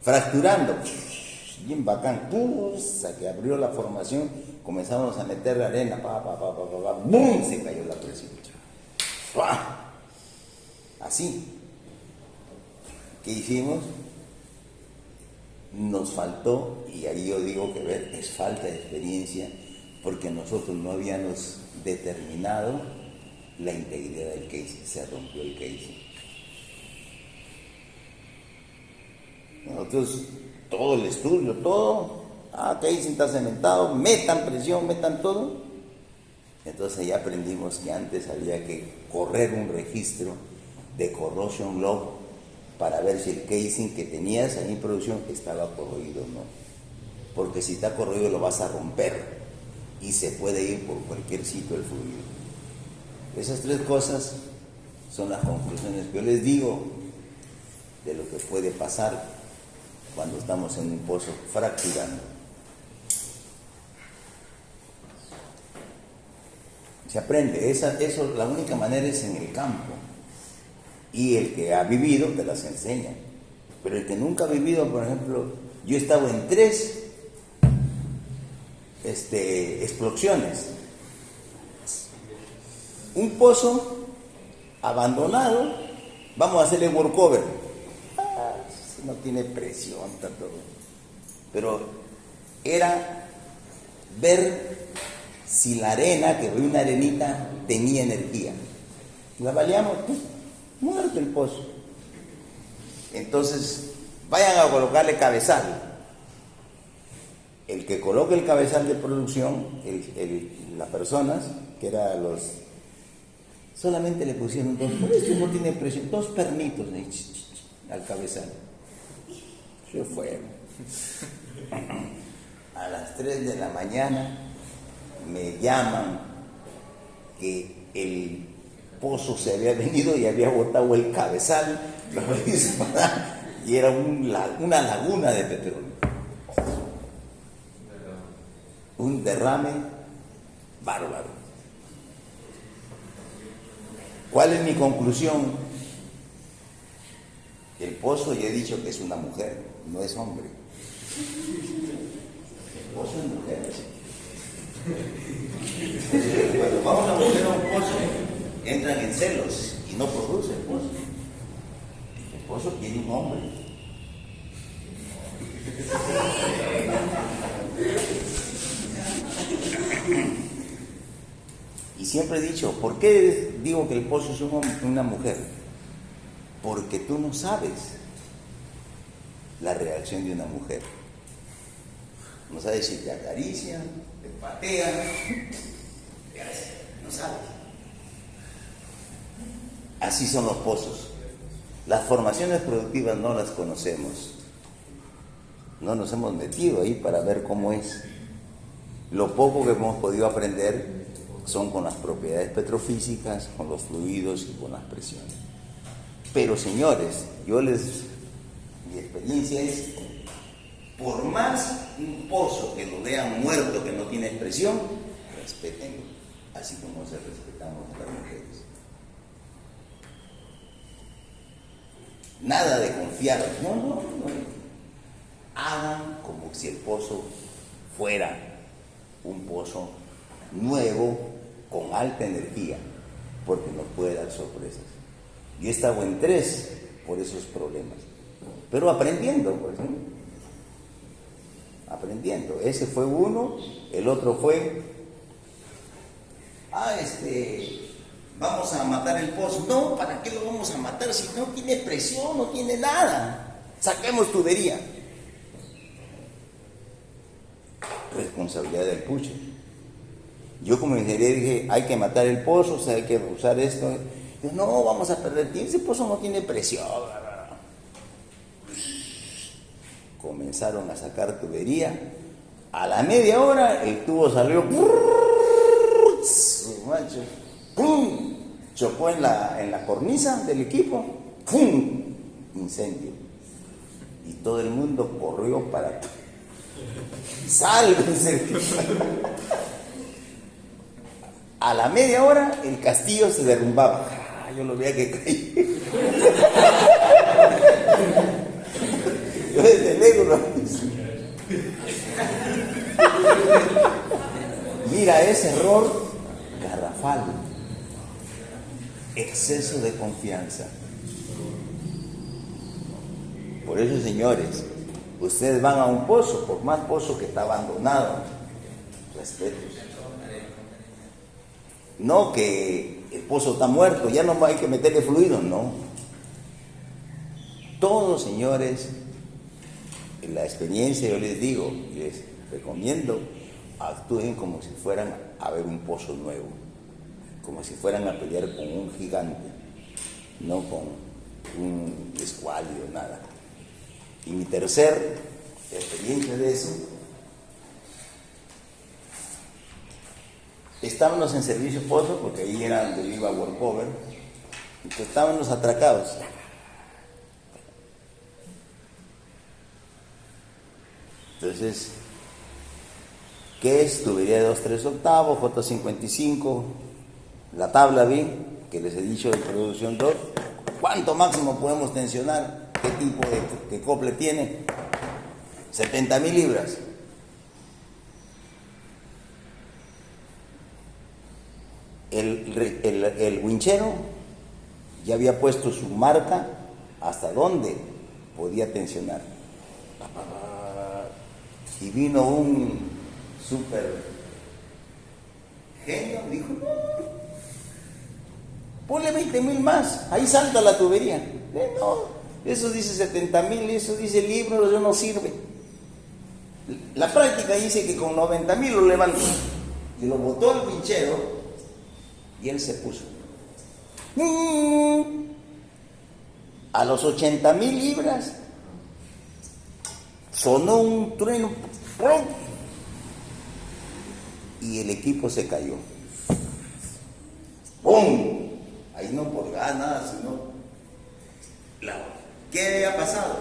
A: fracturando, bien bacán, hasta que abrió la formación, comenzamos a meter arena, ¡bum! Se cayó la presión. Así. ¿Qué hicimos? Nos faltó, y ahí yo digo que ver, es falta de experiencia, porque nosotros no habíamos determinado la integridad del casing, se rompió el casing. Nosotros, todo el estudio, todo, casing está cementado, metan presión, metan todo. Entonces ya aprendimos que antes había que correr un registro de corrosion log para ver si el casing que tenías ahí en producción estaba corroído o no. Porque si está corroído lo vas a romper y se puede ir por cualquier sitio el fluido. Esas 3 cosas son las conclusiones que yo les digo de lo que puede pasar cuando estamos en un pozo fracturando. Se aprende, eso la única manera es en el campo. Y el que ha vivido te las enseña. Pero el que nunca ha vivido, por ejemplo, yo he estado en 3 explosiones. Un pozo abandonado, vamos a hacerle workover. No tiene presión, está todo. Pero era ver si la arena, que fue una arenita, tenía energía. La baleamos, muerto el pozo. Entonces, vayan a colocarle cabezal. El que coloque el cabezal de producción, las personas, que eran los... Solamente le pusieron 2, por eso no tiene presión, 2 pernitos al cabezal. Se fueron. A las 3 de la mañana me llaman que el pozo se había venido y había botado el cabezal y era una laguna de petróleo. Un derrame bárbaro. ¿Cuál es mi conclusión? El pozo, ya he dicho que es una mujer, no es hombre. El pozo es mujer. Cuando vamos a meter a un pozo, entran en celos y no produce el pozo. El pozo tiene un hombre. Y siempre he dicho, ¿por qué digo que el pozo es una mujer? Porque tú no sabes la reacción de una mujer. No sabes si te acarician, te patean, no sabes. Así son los pozos. Las formaciones productivas no las conocemos. No nos hemos metido ahí para ver cómo es. Lo poco que hemos podido aprender son con las propiedades petrofísicas, con los fluidos y con las presiones. Pero señores, mi experiencia es, por más un pozo que lo vean muerto, que no tiene expresión, respétenlo, así como se respetamos a las mujeres. Nada de confiar, no. Hagan como si el pozo fuera un pozo nuevo, con alta energía, porque nos puede dar sorpresas. Yo he estado en 3 por esos problemas, pero aprendiendo, pues, ¿no? Aprendiendo. Ese fue uno, el otro fue, vamos a matar el pozo. No, ¿para qué lo vamos a matar si no tiene presión, no tiene nada? Saquemos tubería. Responsabilidad del puche. Yo como ingeniero dije, hay que matar el pozo, o sea, hay que usar esto. Yo, no, vamos a perder tiempo, ese pozo no tiene presión. Comenzaron a sacar tubería. A la media hora el tubo salió, ¡pum! Chocó en la cornisa del equipo, ¡pum! Incendio. Y todo el mundo corrió para... ¡Sálvense! A la media hora el castillo se derrumbaba. Yo lo veía que caía. Yo desde lejos. Mira ese error garrafal. Exceso de confianza. Por eso, señores, ustedes van a un pozo, por más pozo que está abandonado, respetos. No que el pozo está muerto, ya no hay que meterle fluido, no. Todos, señores, en la experiencia yo les digo, les recomiendo, actúen como si fueran a ver un pozo nuevo, como si fueran a pelear con un gigante, no con un escuálio, nada. Y mi tercer experiencia de eso, estábamos en servicio pozo, porque ahí era donde iba Workover, y estábamos atracados. Entonces, ¿qué es? Tubería de 2/3 octavos, J55, la tabla vi, que les he dicho de producción 2, ¿cuánto máximo podemos tensionar? ¿Qué tipo de cople tiene? 70.000 libras. El winchero ya había puesto su marca hasta dónde podía tensionar. Y vino un super genio, dijo, no, ponle 20.000 más, ahí salta la tubería. No, eso dice 70.000, eso dice el libro, eso no sirve. La práctica dice que con 90.000 lo levantó. Y lo botó el pinchero y él se puso. A los 80.000 libras sonó un trueno y el equipo se cayó. ¡Pum! Ahí no por ganas, sino ¿qué había pasado?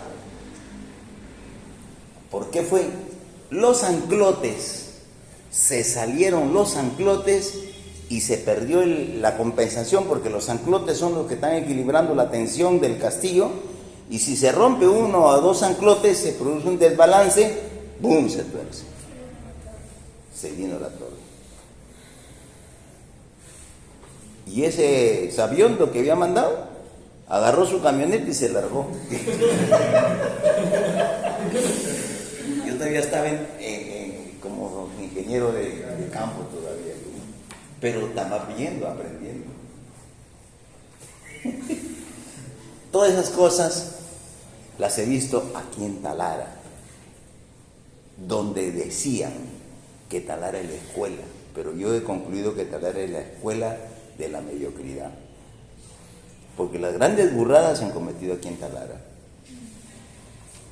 A: ¿Por qué fue? Los anclotes, se salieron los anclotes y se perdió la compensación, porque los anclotes son los que están equilibrando la tensión del castillo, y si se rompe 1 o 2 anclotes se produce un desbalance, ¡boom!, se tuerce, se vino la torre. Y ese sabiondo que había mandado agarró su camioneta y se largó. Yo todavía estaba como ingeniero de campo todavía. pero estamos viendo, aprendiendo. Todas esas cosas las he visto aquí en Talara, donde decían que Talara es la escuela, pero yo he concluido que Talara es la escuela de la mediocridad, porque las grandes burradas se han cometido aquí en Talara,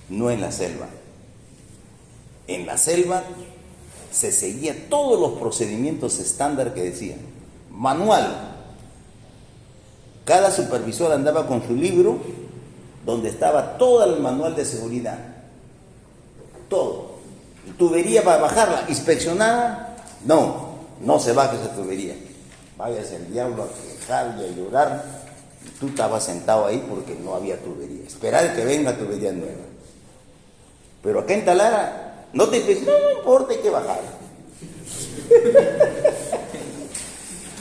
A: no en la selva. En la selva se seguía todos los procedimientos estándar que decían, manual. Cada supervisor andaba con su libro donde estaba todo el manual de seguridad, todo. Tubería para bajarla, inspeccionada, no se baja esa tubería. Váyase el diablo a quejar y a llorar. Tú estabas sentado ahí porque no había tubería. Esperar que venga tubería nueva. Pero acá en Talara, no te dices, no importa, hay que bajar.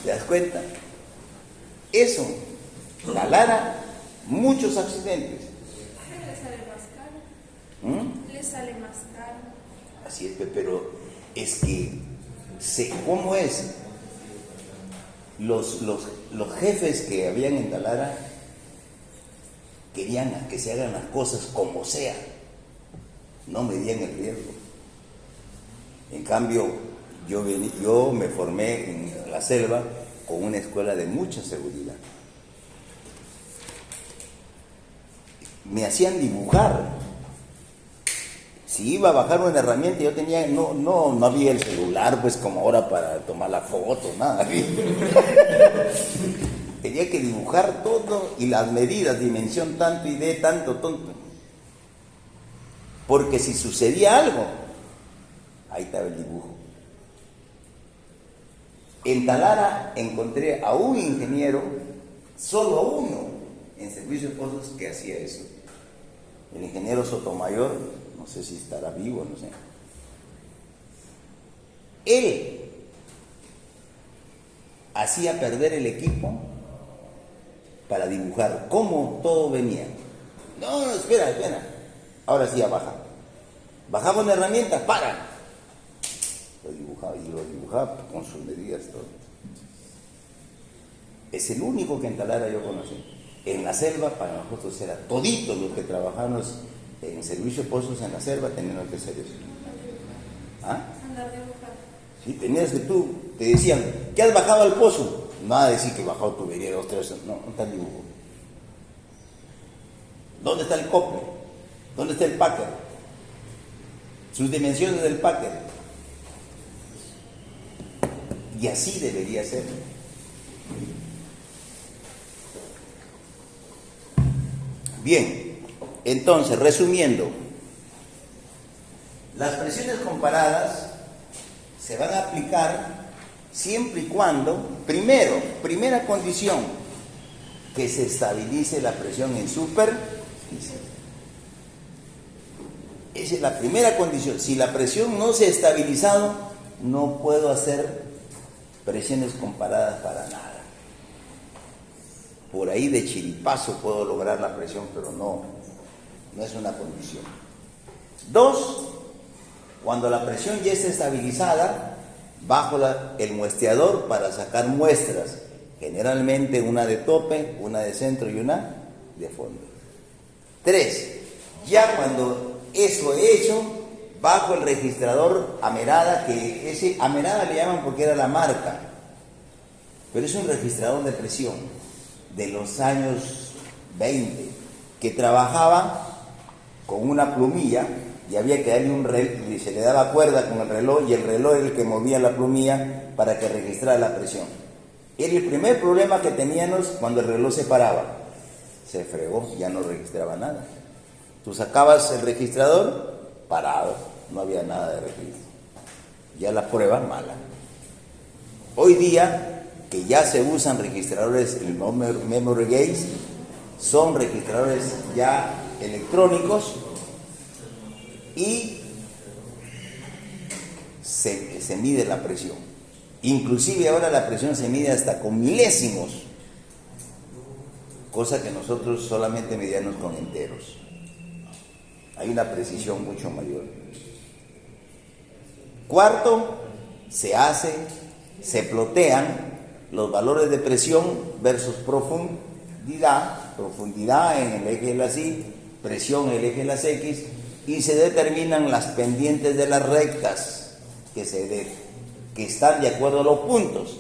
A: ¿Te das cuenta? Eso, Talara, muchos accidentes.
B: Le sale más caro. Le sale más caro.
A: Así es, pero es que, ¿cómo es? Los jefes que habían en Talara querían que se hagan las cosas como sea, no medían el riesgo. En cambio, yo me formé en la selva con una escuela de mucha seguridad. Me hacían dibujar. Si iba a bajar una herramienta, yo tenía, no había el celular, pues como ahora para tomar la foto, nada. Tenía que dibujar todo y las medidas, dimensión tanto y de tanto, tonto. Porque si sucedía algo, ahí estaba el dibujo. En Talara encontré a un ingeniero, solo a uno, en Servicio de Pozos que hacía eso. El ingeniero Sotomayor, no sé si estará vivo, no sé. Él hacía perder el equipo para dibujar cómo todo venía. No, espera. Ahora sí ya baja. Bajaba una herramienta, para. Lo dibujaba con sus medidas, todo. Es el único que en Talara yo conocí. En la selva, para nosotros era toditos los que trabajamos en Servicio de Pozos en la selva, teníamos que hacer eso. ¿Ah?
B: Andar de buscar.
A: Sí, tenías que te decían, ¿qué has bajado al pozo? Nada de decir que bajado tubería 2, 3, no está el dibujo. ¿Dónde está el cople? ¿Dónde está el packer? Sus dimensiones del packer. Y así debería ser. Bien, entonces, resumiendo, las presiones comparadas se van a aplicar siempre y cuando, primera condición, que se estabilice la presión en superficie. Esa es la primera condición. Si la presión no se ha estabilizado, no puedo hacer presiones comparadas para nada. Por ahí de chiripazo puedo lograr la presión, pero no es una condición. 2, cuando la presión ya está estabilizada, bajo el muestreador para sacar muestras, generalmente una de tope, una de centro y una de fondo. 3, ya cuando eso he hecho, bajo el registrador Amerada, que ese Amerada le llaman porque era la marca, pero es un registrador de presión de los años 20, que trabajaba con una plumilla y había que darle un reloj, y se le daba cuerda con el reloj, y el reloj era el que movía la plumilla para que registrara la presión. Era el primer problema que teníamos cuando el reloj se paraba. Se fregó, ya no registraba nada. Tú sacabas el registrador, parado, no había nada de registro. Ya la prueba mala. Hoy día, que ya se usan registradores, el memory gauge, son registradores ya electrónicos y se mide la presión. Inclusive ahora la presión se mide hasta con milésimos, cosa que nosotros solamente medíamos con enteros. Hay una precisión mucho mayor. 4, se hace se plotean los valores de presión versus profundidad en el eje de las Y, presión en el eje de las X, y se determinan las pendientes de las rectas que están de acuerdo a los puntos.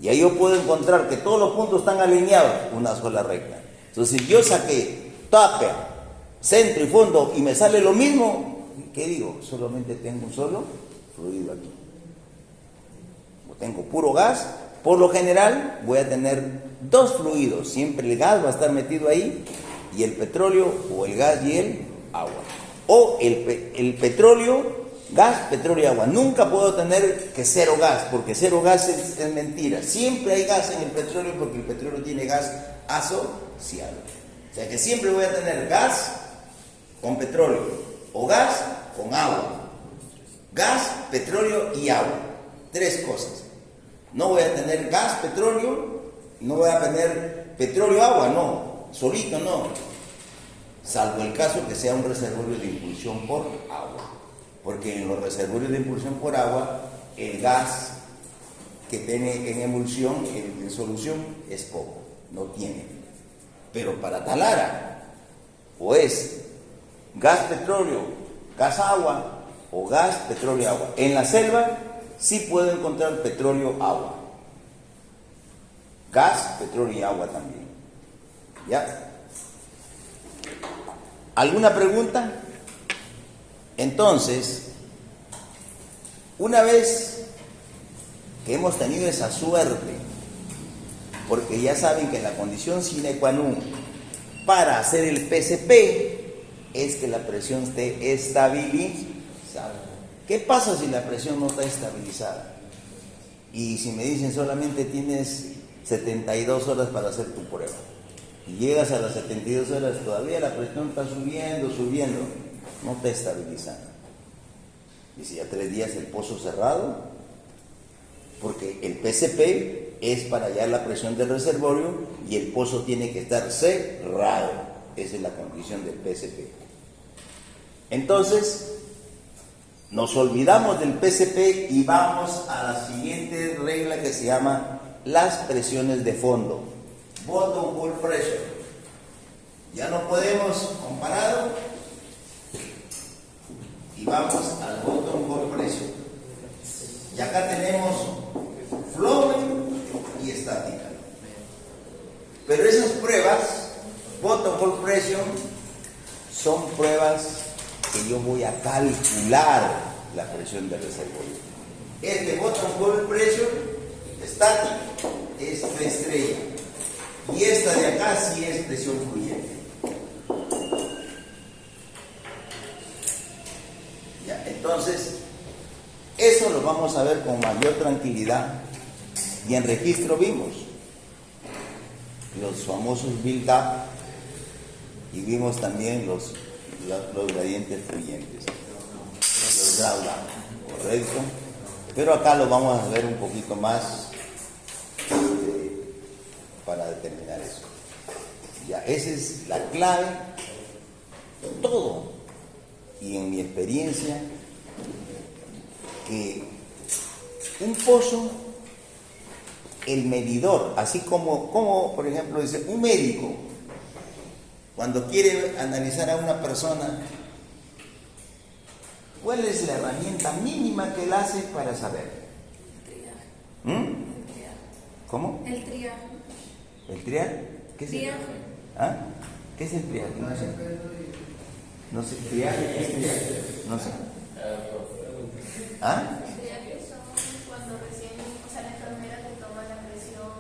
A: Y ahí yo puedo encontrar que todos los puntos están alineados, una sola recta. Entonces, si yo saqué tupper, centro y fondo y me sale lo mismo, ¿qué digo? Solamente tengo un solo fluido aquí. Como tengo puro gas, por lo general voy a tener dos fluidos. Siempre el gas va a estar metido ahí y el petróleo o el gas y el agua. O el petróleo, gas, petróleo y agua. Nunca puedo tener que cero gas, porque cero gas es mentira. Siempre hay gas en el petróleo porque el petróleo tiene gas asociado. O sea que siempre voy a tener gas con petróleo o gas con agua. Gas, petróleo y agua. Tres cosas. No voy a tener gas, petróleo, no voy a tener petróleo, agua, no. Solito no. Salvo el caso que sea un reservorio de impulsión por agua. Porque en los reservorios de impulsión por agua, el gas que tiene en emulsión, en solución, es poco, no tiene. Pero para Talara, o es gas, petróleo, gas, agua, o gas, petróleo, agua. En la selva sí puedo encontrar petróleo, agua. Gas, petróleo y agua también. ¿Ya? ¿Alguna pregunta? Entonces, una vez que hemos tenido esa suerte, porque ya saben que la condición sine qua non para hacer el PCP es que la presión esté estabilizada. ¿Qué pasa si la presión no está estabilizada? Y si me dicen solamente tienes 72 horas para hacer tu prueba, y llegas a las 72 horas, todavía la presión está subiendo, no está estabilizando. Y si ya 3 días el pozo cerrado, porque el PCP es para hallar la presión del reservorio y el pozo tiene que estar cerrado. Esa es la condición del PCP. Entonces, nos olvidamos del PCP y vamos a la siguiente regla que se llama las presiones de fondo. Bottom hole pressure. Ya no podemos compararlo y vamos al bottom hole pressure. Y acá tenemos flowing y estática. Pero esas pruebas, bottom hole pressure, son pruebas que yo voy a calcular la presión del reservorio. Este bottom hole pressure estático es una estrella. Y esta de acá sí es presión fluyente. Ya, entonces, eso lo vamos a ver con mayor tranquilidad. Y en registro vimos los famosos build-up y vimos también los gradientes fluyentes, los drawdown, correcto. Pero acá lo vamos a ver un poquito más para determinar eso. Ya, esa es la clave de todo. Y en mi experiencia, que un pozo, el medidor, así como por ejemplo dice un médico, cuando quiere analizar a una persona, ¿cuál es la herramienta mínima que él hace para saber?
B: El triaje. El triaje.
A: ¿Cómo?
B: El triaje.
A: ¿El triaje? ¿Qué es el
B: Triaje.
A: ¿Ah? ¿Qué es el triaje? No sé. No sé. ¿Triaje? ¿Qué es triaje? No sé. ¿Ah?
B: El triaje son cuando recién, o sea, la enfermera te toma la presión.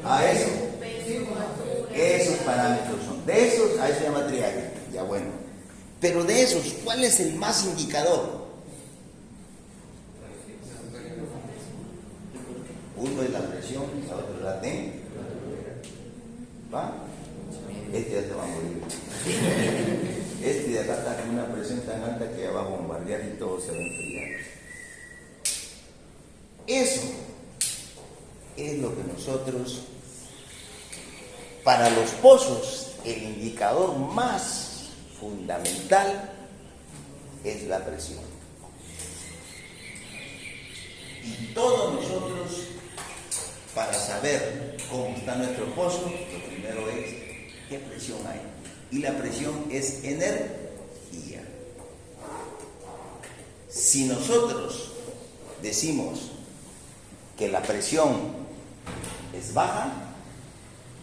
A: Ah, eso.
B: Peso, altura.
A: Esos parámetros son. De esos, a eso se llama triaje. Ya bueno. Pero de esos, ¿cuál es el más indicador? Uno es la presión, el otro es la temperatura. ¿Va? Este ya se va a morir. Este de acá está con una presión tan alta que ya va a bombardear y todo se va a enfriar. Eso es lo que nosotros, para los pozos, el indicador más fundamental es la presión. Y todos nosotros, para saber cómo está nuestro pozo, lo primero es qué presión hay. Y la presión es energía. Si nosotros decimos que la presión es baja,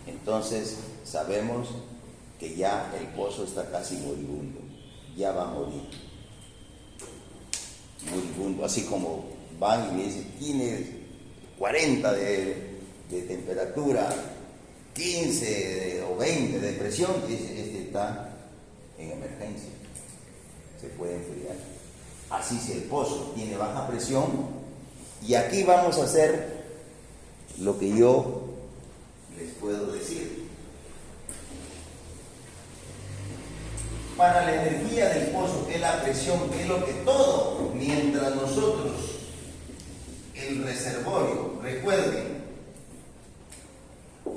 A: entonces sabemos que ya el pozo está casi moribundo, ya va a morir. Moribundo, así como van y me dicen, tiene 40 de temperatura, 15 o 20 de presión, y dice, este está en emergencia, se puede enfriar. Así si el pozo tiene baja presión, y aquí vamos a hacer lo que yo les puedo decir. Para la energía del pozo, que es la presión, que es lo que todo, mientras nosotros, el reservorio, recuerden,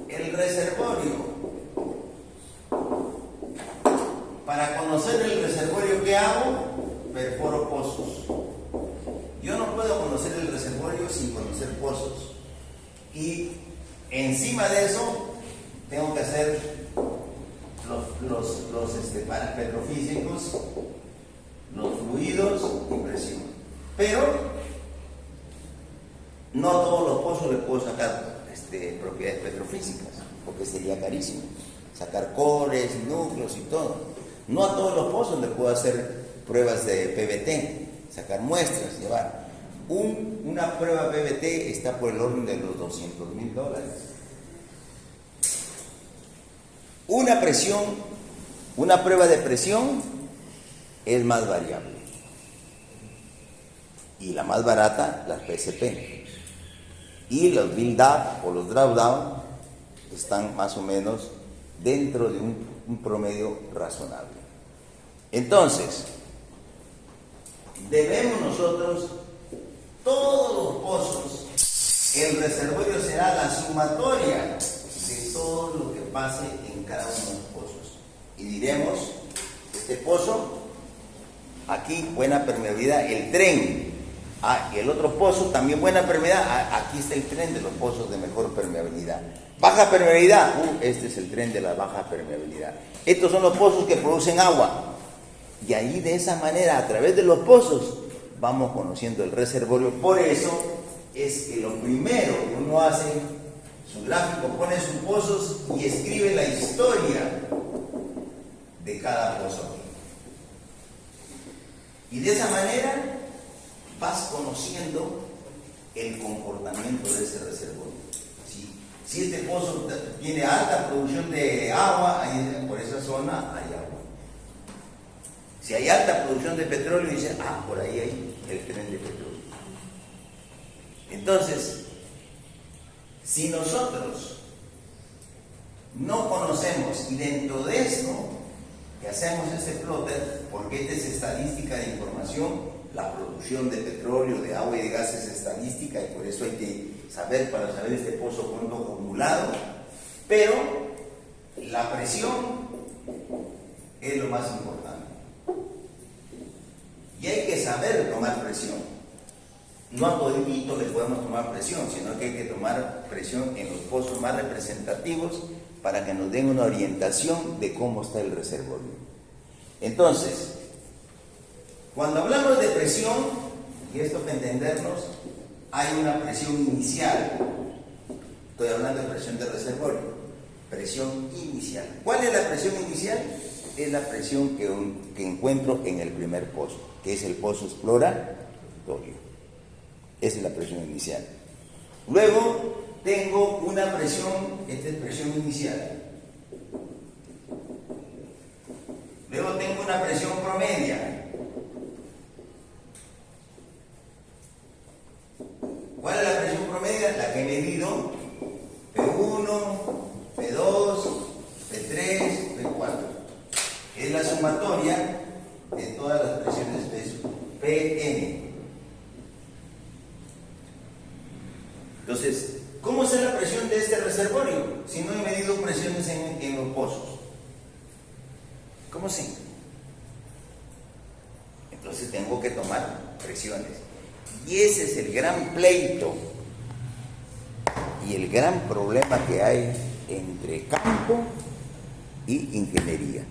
A: el reservorio, para conocer el reservorio, ¿qué hago? Perforo pozos. Yo no puedo conocer el reservorio sin conocer pozos. Y encima de eso, tengo que hacer los petrofísicos, los fluidos y presión. Pero no a todos los pozos les puedo sacar propiedades petrofísicas, porque sería carísimo. Sacar cores, núcleos y todo. No a todos los pozos les puedo hacer pruebas de PVT, sacar muestras, llevar. Una prueba PVT está por el orden de los $200,000. Una prueba de presión es más variable. Y la más barata, las PSP. Y los build-up o los drawdown están más o menos dentro de un promedio razonable. Entonces, debemos nosotros, todos los pozos, el reservorio será la sumatoria de todo lo que pase en cada uno de los pozos. Y diremos, este pozo, aquí buena permeabilidad, el tren. Y el otro pozo también buena permeabilidad. Aquí está el tren de los pozos de mejor permeabilidad. Baja permeabilidad. Este es el tren de la baja permeabilidad. Estos son los pozos que producen agua. Y ahí de esa manera, a través de los pozos, vamos conociendo el reservorio. Por eso es que lo primero que uno hace, su gráfico, pone sus pozos y escribe la historia de cada pozo. Y de esa manera vas conociendo el comportamiento de ese reservorio. Si este pozo tiene alta producción de agua, ahí, por esa zona hay agua. Si hay alta producción de petróleo, dice, por ahí hay el tren de petróleo. Entonces, si nosotros no conocemos, y dentro de esto que hacemos este plotter, porque esta es estadística de información, la producción de petróleo, de agua y de gas es estadística, y por eso hay que saber, para saber este pozo cuánto acumulado, pero la presión es lo más importante. Y hay que saber tomar presión. No a todito le podemos tomar presión, sino que hay que tomar presión en los pozos más representativos para que nos den una orientación de cómo está el reservorio. Entonces, cuando hablamos de presión, y esto para entendernos, hay una presión inicial. Estoy hablando de presión de reservorio. Presión inicial. ¿Cuál es la presión inicial? Es la presión que encuentro en el primer pozo, que es el pozo exploratorio. Esa es la presión inicial. Luego tengo una presión, esta es presión inicial. Luego tengo una presión promedia. ¿Cuál es la presión promedia? La que he medido, P1, P2, P3, P4. Es la sumatoria de todas las presiones PM. Entonces, ¿cómo es la presión de este reservorio si no he medido presiones en los pozos? ¿Cómo sé? Entonces tengo que tomar presiones. Y ese es el gran pleito y el gran problema que hay entre campo y ingeniería.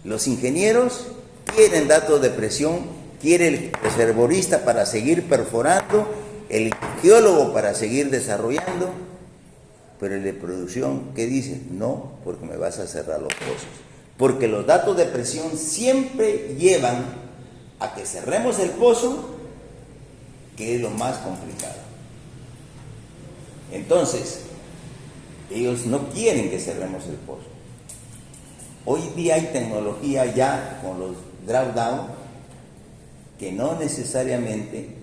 A: Los ingenieros quieren datos de presión, quiere el reservorista para seguir perforando, el geólogo para seguir desarrollando, pero el de producción, ¿qué dice? No, porque me vas a cerrar los pozos. Porque los datos de presión siempre llevan a que cerremos el pozo, que es lo más complicado. Entonces, ellos no quieren que cerremos el pozo. Hoy día hay tecnología ya con los drawdown que no necesariamente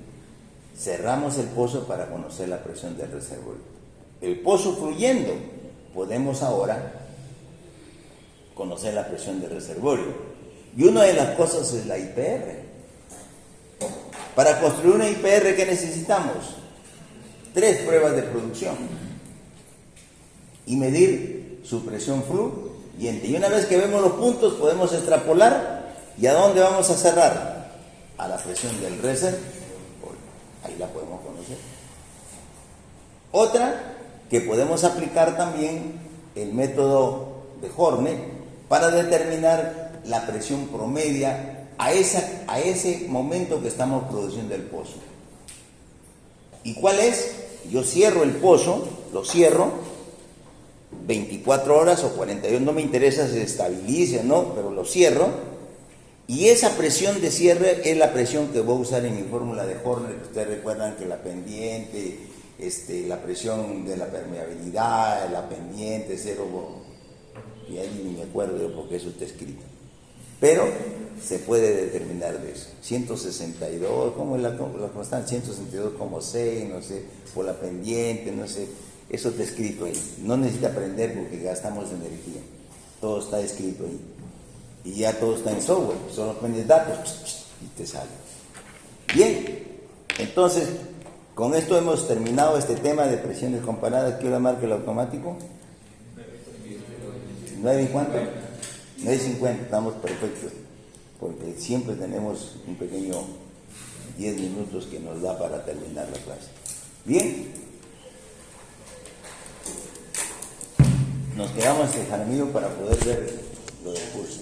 A: cerramos el pozo para conocer la presión del reservorio. El pozo fluyendo, podemos ahora conocer la presión del reservorio. Y una de las cosas es la IPR. Para construir una IPR, ¿qué necesitamos? 3 pruebas de producción y medir su presión fluyente. Y una vez que vemos los puntos, podemos extrapolar. ¿Y a dónde vamos a cerrar? A la presión del reservorio. Ahí la podemos conocer. Otra, que podemos aplicar también el método de Horne para determinar la presión promedia a ese momento que estamos produciendo el pozo. ¿Y cuál es? Yo cierro el pozo, lo cierro 24 horas o 42, no me interesa si se estabilice o no, pero lo cierro, y esa presión de cierre es la presión que voy a usar en mi fórmula de Horner, que ustedes recuerdan que la pendiente, la presión de la permeabilidad, la pendiente, 0, y ahí ni me acuerdo yo porque eso está escrito. Pero se puede determinar de eso. 162, ¿cómo es la constante? 162,6, no sé, por la pendiente, no sé. Eso está escrito ahí. No necesita aprender porque gastamos energía. Todo está escrito ahí. Y ya todo está en software. Solo pones datos y te sale. Bien. Entonces, con esto hemos terminado este tema de presiones comparadas. ¿Qué hora marca el automático? 9 y cuánto. 9:50, estamos perfectos, porque siempre tenemos un pequeño 10 minutos que nos da para terminar la clase. Bien, nos quedamos en Jaramillo para poder ver lo del curso.